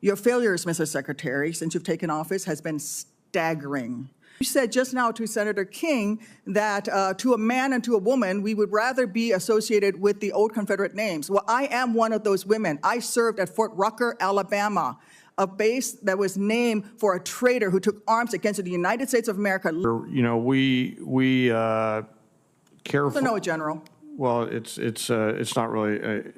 Your failures, Mr. Secretary, since you've taken office has been staggering. You said just now to Senator King that to a man and to a woman, we would rather be associated with the old Confederate names. Well, I am one of those women. I served at Fort Rucker, Alabama, a base that was named for a traitor who took arms against the United States of America. You know, we careful. No, General. Well, it's not really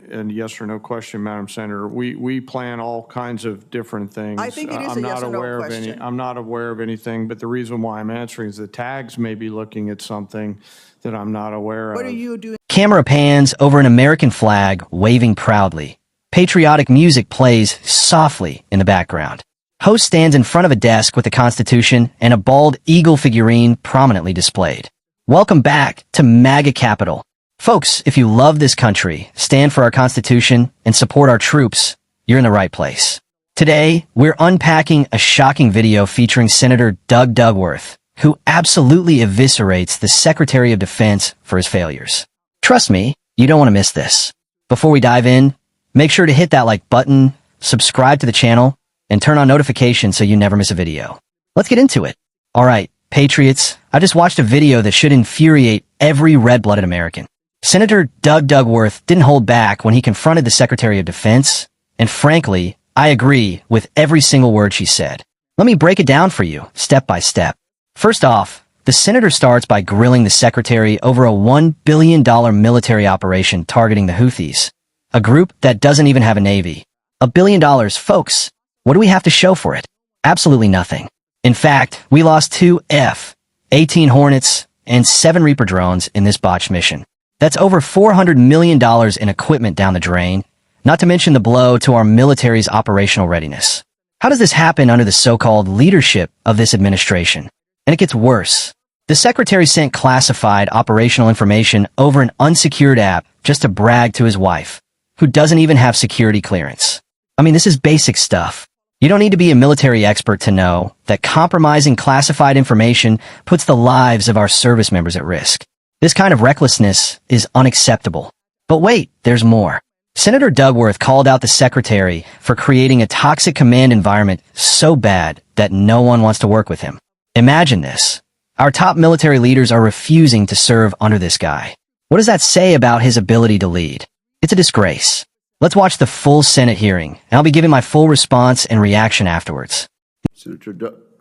a yes or no question, Madam Senator. We plan all kinds of different things. I think it is a yes or no question. I'm not aware of anything, but the reason why I'm answering is the tags may be looking at something that I'm not aware of. What are you doing? Camera pans over an American flag waving proudly. Patriotic music plays softly in the background. Host stands in front of a desk with the Constitution and a bald eagle figurine prominently displayed. Welcome back to MAGA Capital. Folks, if you love this country, stand for our Constitution, and support our troops, you're in the right place. Today, we're unpacking a shocking video featuring Senator Doug Dugworth, who absolutely eviscerates the Secretary of Defense for his failures. Trust me, you don't want to miss this. Before we dive in, make sure to hit that like button, subscribe to the channel, and turn on notifications so you never miss a video. Let's get into it. All right, Patriots, I just watched a video that should infuriate every red-blooded American. Senator Doug Dugworth didn't hold back when he confronted the Secretary of Defense, and frankly, I agree with every single word she said. Let me break it down for you, step by step. First off, the senator starts by grilling the secretary over a $1 billion military operation targeting the Houthis, a group that doesn't even have a navy. $1 billion, folks. What do we have to show for it? Absolutely nothing. In fact, we lost 2 F-18 Hornets and 7 Reaper drones in this botched mission. That's over $400 million in equipment down the drain, not to mention the blow to our military's operational readiness. How does this happen under the so-called leadership of this administration? And it gets worse. The secretary sent classified operational information over an unsecured app just to brag to his wife, who doesn't even have security clearance. I mean, this is basic stuff. You don't need to be a military expert to know that compromising classified information puts the lives of our service members at risk. This kind of recklessness is unacceptable. But wait, there's more. Senator Dugworth called out the secretary for creating a toxic command environment so bad that no one wants to work with him. Imagine this. Our top military leaders are refusing to serve under this guy. What does that say about his ability to lead? It's a disgrace. Let's watch the full Senate hearing, and I'll be giving my full response and reaction afterwards. Senator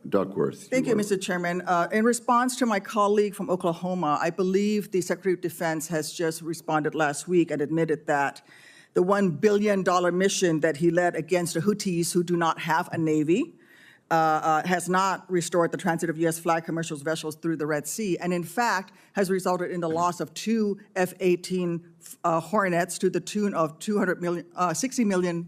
Duckworth. Thank you, Mr. Chairman. In response to my colleague from Oklahoma, I believe the Secretary of Defense has just responded last week and admitted that the $1 billion mission that he led against the Houthis, who do not have a navy, has not restored the transit of U.S. flag commercial vessels through the Red Sea, and in fact has resulted in the loss of 2 F-18 Hornets to the tune of $60 million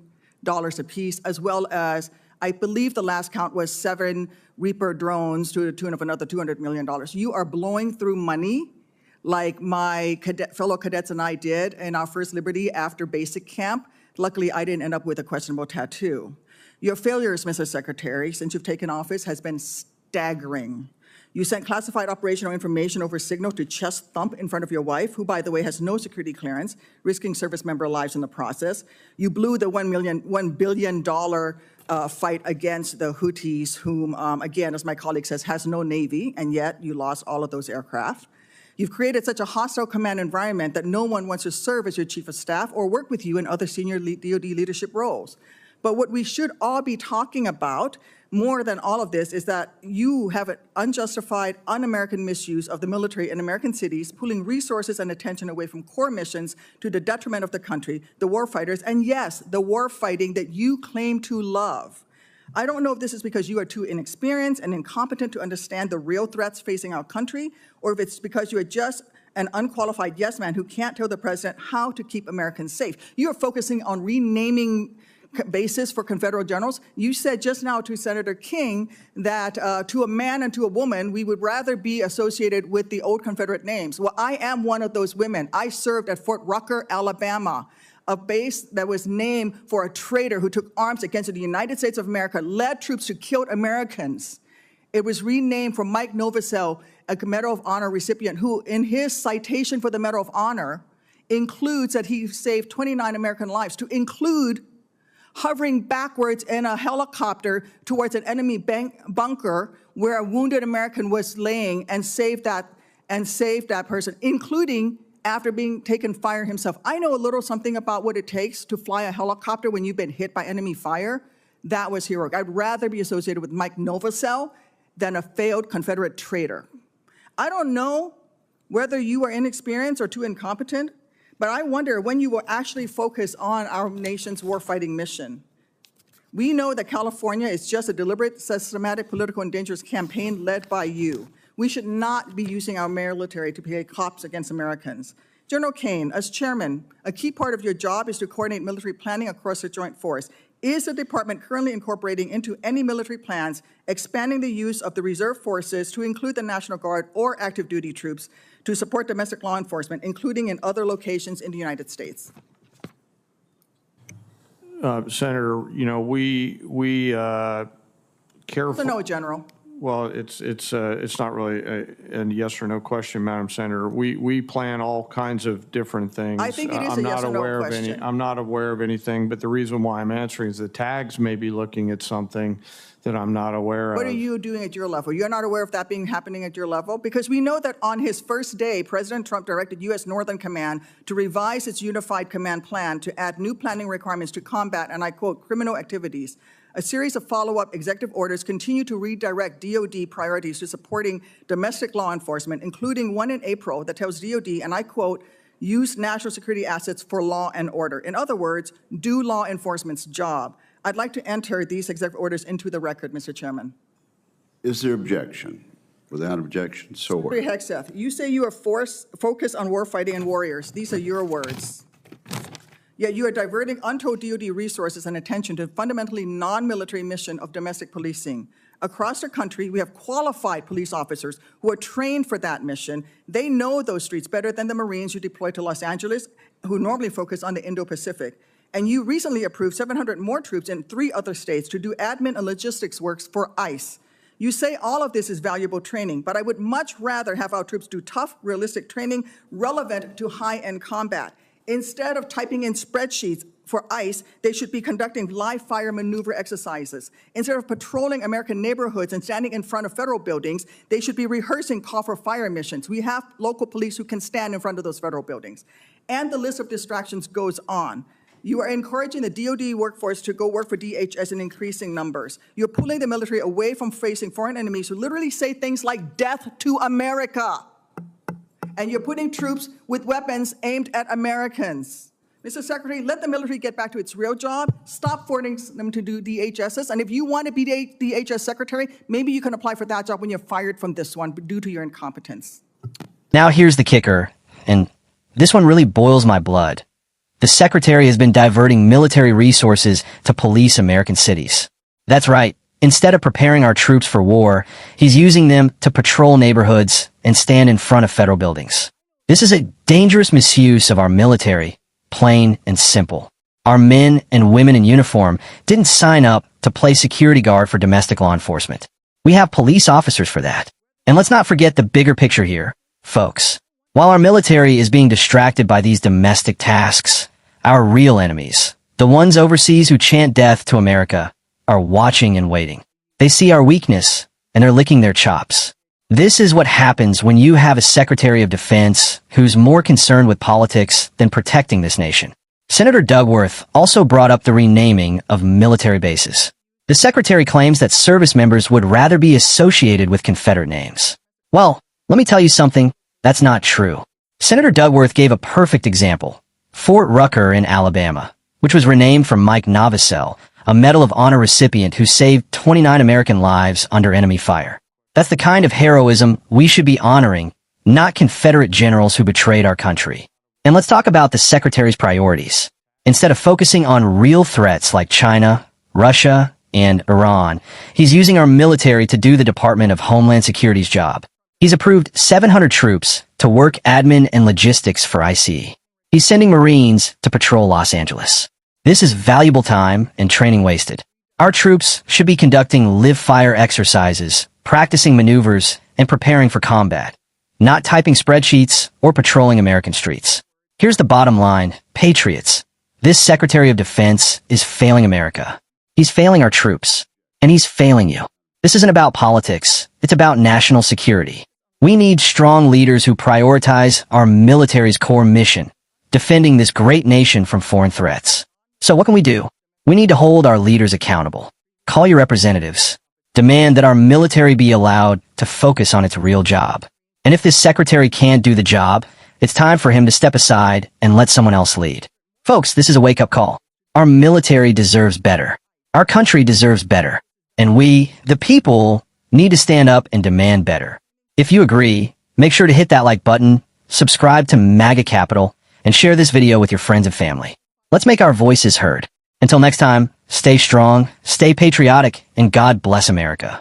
apiece, as well as, I believe the last count was 7 Reaper drones to the tune of another $200 million. You are blowing through money like my fellow cadets and I did in our First Liberty after basic camp. Luckily, I didn't end up with a questionable tattoo. Your failures, Mr. Secretary, since you've taken office has been staggering. You sent classified operational information over Signal to chest thump in front of your wife, who, by the way, has no security clearance, risking service member lives in the process. You blew the $1 billion fight against the Houthis, whom, again, as my colleague says, has no navy, and yet you lost all of those aircraft. You've created such a hostile command environment that no one wants to serve as your chief of staff or work with you in other senior DoD leadership roles. But what we should all be talking about more than all of this is that you have an unjustified, un-American misuse of the military in American cities, pulling resources and attention away from core missions to the detriment of the country, the war fighters, and yes, the war fighting that you claim to love. I don't know if this is because you are too inexperienced and incompetent to understand the real threats facing our country, or if it's because you are just an unqualified yes man who can't tell the president how to keep Americans safe. You are focusing on renaming basis for Confederate generals. You said just now to Senator King that to a man and to a woman, we would rather be associated with the old Confederate names. Well, I am one of those women. I served at Fort Rucker, Alabama, a base that was named for a traitor who took arms against the United States of America, led troops who killed Americans. It was renamed from Mike Novosel, a Medal of Honor recipient, who in his citation for the Medal of Honor includes that he saved 29 American lives, to include hovering backwards in a helicopter towards an enemy bunker where a wounded American was laying and saved that person, including after being taken fire himself. I know a little something about what it takes to fly a helicopter when you've been hit by enemy fire. That was heroic. I'd rather be associated with Mike Novosel than a failed Confederate traitor. I don't know whether you are inexperienced or too incompetent, but I wonder when you will actually focus on our nation's warfighting mission. We know that California is just a deliberate, systematic, political, and dangerous campaign led by you. We should not be using our military to play cops against Americans. General Kane, as chairman, a key part of your job is to coordinate military planning across the joint force. Is the department currently incorporating into any military plans expanding the use of the reserve forces to include the National Guard or active duty troops to support domestic law enforcement, including in other locations in the United States? Senator, we careful. No, General. Well, it's not really a yes or no question, Madam Senator. We plan all kinds of different things. I think it is a yes or no question. I'm not aware of anything, but the reason why I'm answering is the tags may be looking at something that I'm not aware of. What are you doing at your level? You're not aware of that happening at your level? Because we know that on his first day, President Trump directed U.S. Northern Command to revise its unified command plan to add new planning requirements to combat, and I quote, criminal activities. A series of follow-up executive orders continue to redirect DOD priorities to supporting domestic law enforcement, including one in April that tells DOD, and I quote, use national security assets for law and order. In other words, do law enforcement's job. I'd like to enter these executive orders into the record, Mr. Chairman. Is there objection? Without objection, so ordered. Secretary Hegseth, you say you are focused on warfighting and warriors. These are your words. Yet you are diverting untold DOD resources and attention to a fundamentally non-military mission of domestic policing. Across the country, we have qualified police officers who are trained for that mission. They know those streets better than the Marines you deploy to Los Angeles, who normally focus on the Indo-Pacific. And you recently approved 700 more troops in 3 other states to do admin and logistics works for ICE. You say all of this is valuable training, but I would much rather have our troops do tough, realistic training relevant to high-end combat. Instead of typing in spreadsheets for ICE, they should be conducting live fire maneuver exercises. Instead of patrolling American neighborhoods and standing in front of federal buildings, they should be rehearsing call for fire missions. We have local police who can stand in front of those federal buildings. And the list of distractions goes on. You are encouraging the DOD workforce to go work for DHS in increasing numbers. You're pulling the military away from facing foreign enemies who literally say things like death to America. And you're putting troops with weapons aimed at Americans. Mr. Secretary, let the military get back to its real job. Stop forcing them to do DHSs. And if you want to be the DHS secretary, maybe you can apply for that job when you're fired from this one due to your incompetence. Now here's the kicker, and this one really boils my blood. The secretary has been diverting military resources to police American cities. That's right. Instead of preparing our troops for war, he's using them to patrol neighborhoods and stand in front of federal buildings. This is a dangerous misuse of our military, plain and simple. Our men and women in uniform didn't sign up to play security guard for domestic law enforcement. We have police officers for that. And let's not forget the bigger picture here, folks. While our military is being distracted by these domestic tasks, our real enemies, the ones overseas who chant death to America, are watching and waiting. They see our weakness, and they're licking their chops. This is what happens when you have a Secretary of Defense who's more concerned with politics than protecting this nation. Senator Dugworth also brought up the renaming of military bases. The Secretary claims that service members would rather be associated with Confederate names. Well, let me tell you something, that's not true. Senator Dugworth gave a perfect example. Fort Rucker in Alabama, which was renamed for Mike Novosel, a Medal of Honor recipient who saved 29 American lives under enemy fire. That's the kind of heroism we should be honoring, not Confederate generals who betrayed our country. And let's talk about the Secretary's priorities. Instead of focusing on real threats like China, Russia, and Iran, he's using our military to do the Department of Homeland Security's job. He's approved 700 troops to work admin and logistics for ICE. He's sending Marines to patrol Los Angeles. This is valuable time and training wasted. Our troops should be conducting live fire exercises, practicing maneuvers, and preparing for combat, not typing spreadsheets or patrolling American streets. Here's the bottom line, patriots. This Secretary of Defense is failing America. He's failing our troops. And he's failing you. This isn't about politics. It's about national security. We need strong leaders who prioritize our military's core mission, defending this great nation from foreign threats. So what can we do? We need to hold our leaders accountable. Call your representatives. Demand that our military be allowed to focus on its real job. And if this secretary can't do the job, it's time for him to step aside and let someone else lead. Folks, this is a wake-up call. Our military deserves better. Our country deserves better. And we, the people, need to stand up and demand better. If you agree, make sure to hit that like button, subscribe to MAGA Capital, and share this video with your friends and family. Let's make our voices heard. Until next time, stay strong, stay patriotic, and God bless America.